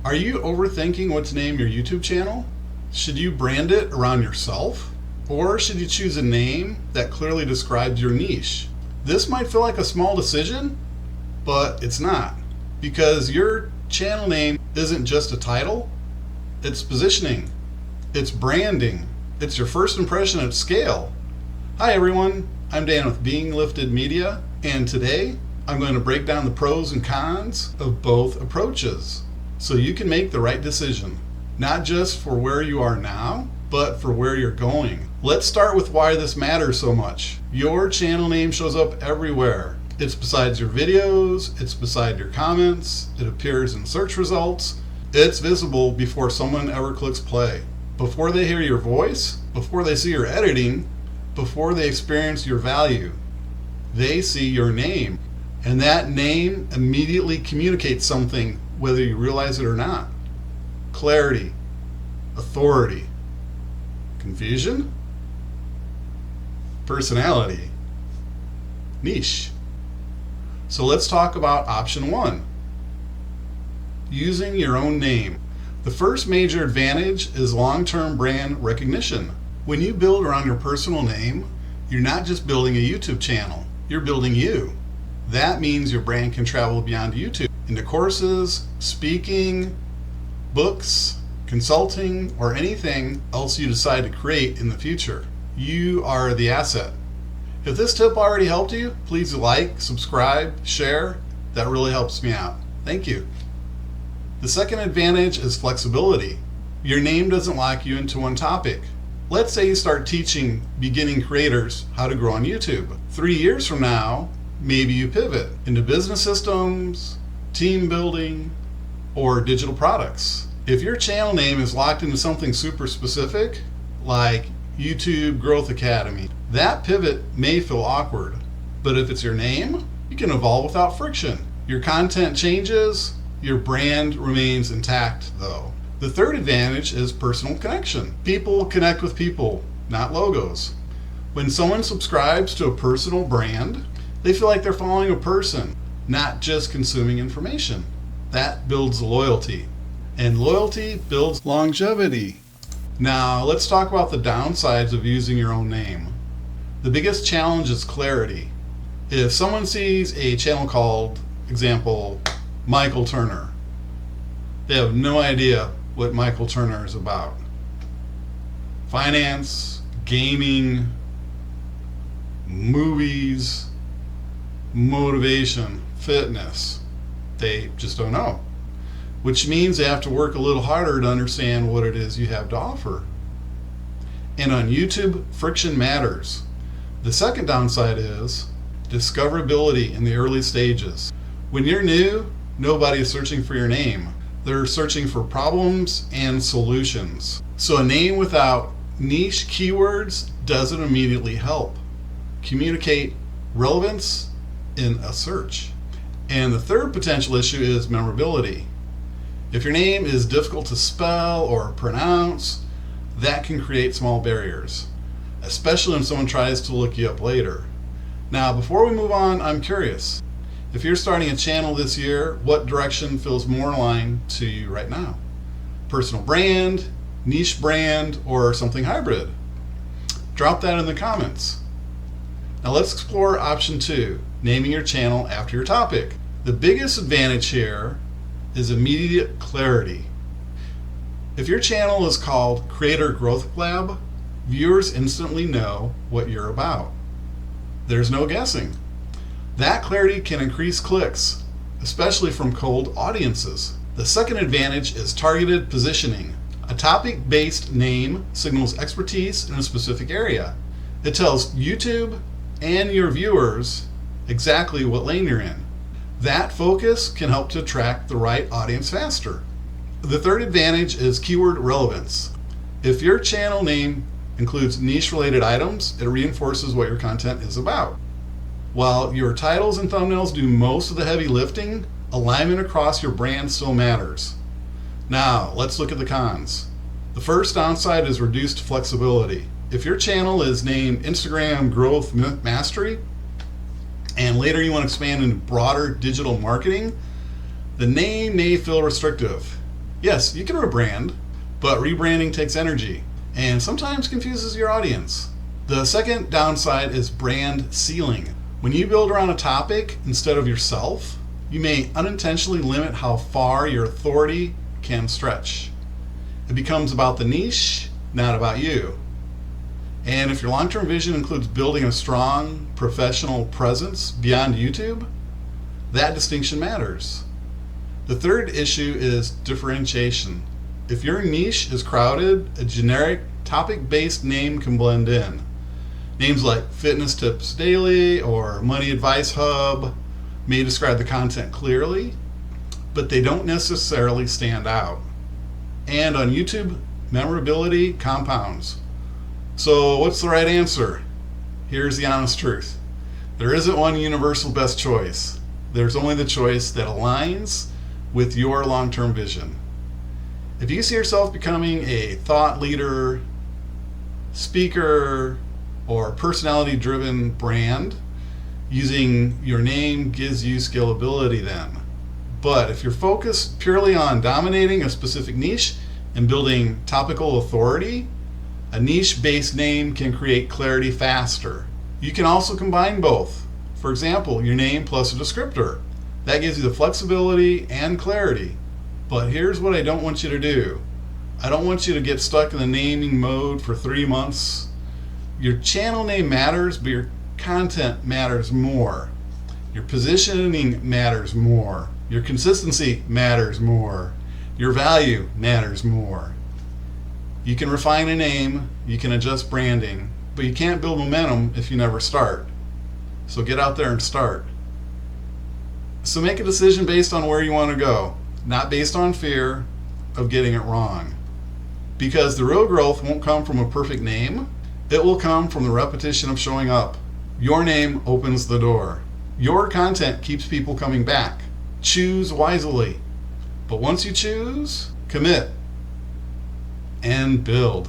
Are you overthinking what to name your YouTube channel? Should you brand it around yourself? Or should you choose a name that clearly describes your niche? This might feel like a small decision, but it's not. Because your channel name isn't just a title, it's positioning, it's branding, it's your first impression at scale. Hi everyone, I'm Dan with Being Lifted Media, and today I'm going to break down the pros and cons of both approaches so you can make the right decision, not just for where you are now, but for where you're going. Let's start with why this matters so much. Your channel name shows up everywhere. It's beside your videos, it's beside your comments, it appears in search results, it's visible before someone ever clicks play. Before they hear your voice, before they see your editing, before they experience your value, they see your name. And that name immediately communicates something, whether you realize it or not. Clarity, authority, confusion, personality, niche. So let's talk about option one, using your own name. The first major advantage is long-term brand recognition. When you build around your personal name, you're not just building a YouTube channel, you're building you. That means your brand can travel beyond YouTube into courses, speaking, books, consulting, or anything else you decide to create in the future. You are the asset. If this tip already helped you, please like, subscribe, share. That really helps me out. Thank you. The second advantage is flexibility. Your name doesn't lock you into one topic. Let's say you start teaching beginning creators how to grow on YouTube. 3 years from now, maybe you pivot into business systems, team building, or digital products. If your channel name is locked into something super specific, like YouTube Growth Academy, that pivot may feel awkward. But if it's your name, you can evolve without friction. Your content changes, your brand remains intact though. The third advantage is personal connection. People connect with people, not logos. When someone subscribes to a personal brand, they feel like they're following a person, not just consuming information. That builds loyalty, and loyalty builds longevity. Now, let's talk about the downsides of using your own name. The biggest challenge is clarity. If someone sees a channel called, example, Michael Turner, they have no idea what Michael Turner is about. Finance, gaming, movies, motivation, fitness. They just don't know. Which means they have to work a little harder to understand what it is you have to offer. And on YouTube, friction matters. The second downside is discoverability in the early stages. When you're new, nobody is searching for your name. They're searching for problems and solutions. So a name without niche keywords doesn't immediately help communicate relevance in a search. And the third potential issue is memorability. If your name is difficult to spell or pronounce, that can create small barriers, especially when someone tries to look you up later. Now, before we move on, I'm curious. If you're starting a channel this year, what direction feels more aligned to you right now? Personal brand, niche brand, or something hybrid? Drop that in the comments. Now let's explore option two, naming your channel after your topic. The biggest advantage here is immediate clarity. If your channel is called Creator Growth Lab, viewers instantly know what you're about. There's no guessing. That clarity can increase clicks, especially from cold audiences. The second advantage is targeted positioning. A topic-based name signals expertise in a specific area. It tells YouTube and your viewers exactly what lane you're in. That focus can help to attract the right audience faster. The third advantage is keyword relevance. If your channel name includes niche-related items, it reinforces what your content is about. While your titles and thumbnails do most of the heavy lifting, alignment across your brand still matters. Now, let's look at the cons. The first downside is reduced flexibility. If your channel is named Instagram Growth Mastery, and later you want to expand into broader digital marketing, the name may feel restrictive. Yes, you can rebrand, but rebranding takes energy and sometimes confuses your audience. The second downside is brand ceiling. When you build around a topic instead of yourself, you may unintentionally limit how far your authority can stretch. It becomes about the niche, not about you. And if your long-term vision includes building a strong professional presence beyond YouTube, that distinction matters. The third issue is differentiation. If your niche is crowded, a generic topic-based name can blend in. Names like Fitness Tips Daily or Money Advice Hub may describe the content clearly, but they don't necessarily stand out. And on YouTube, memorability compounds. So what's the right answer? Here's the honest truth. There isn't one universal best choice. There's only the choice that aligns with your long-term vision. If you see yourself becoming a thought leader, speaker, or personality-driven brand, using your name gives you scalability then. But if you're focused purely on dominating a specific niche and building topical authority, a niche-based name can create clarity faster. You can also combine both. For example, your name plus a descriptor. That gives you the flexibility and clarity. But here's what I don't want you to do. I don't want you to get stuck in the naming mode for 3 months. Your channel name matters, but your content matters more. Your positioning matters more. Your consistency matters more. Your value matters more. You can refine a name, you can adjust branding, but you can't build momentum if you never start. So get out there and start. So make a decision based on where you want to go, not based on fear of getting it wrong. Because the real growth won't come from a perfect name, it will come from the repetition of showing up. Your name opens the door. Your content keeps people coming back. Choose wisely. But once you choose, commit and build.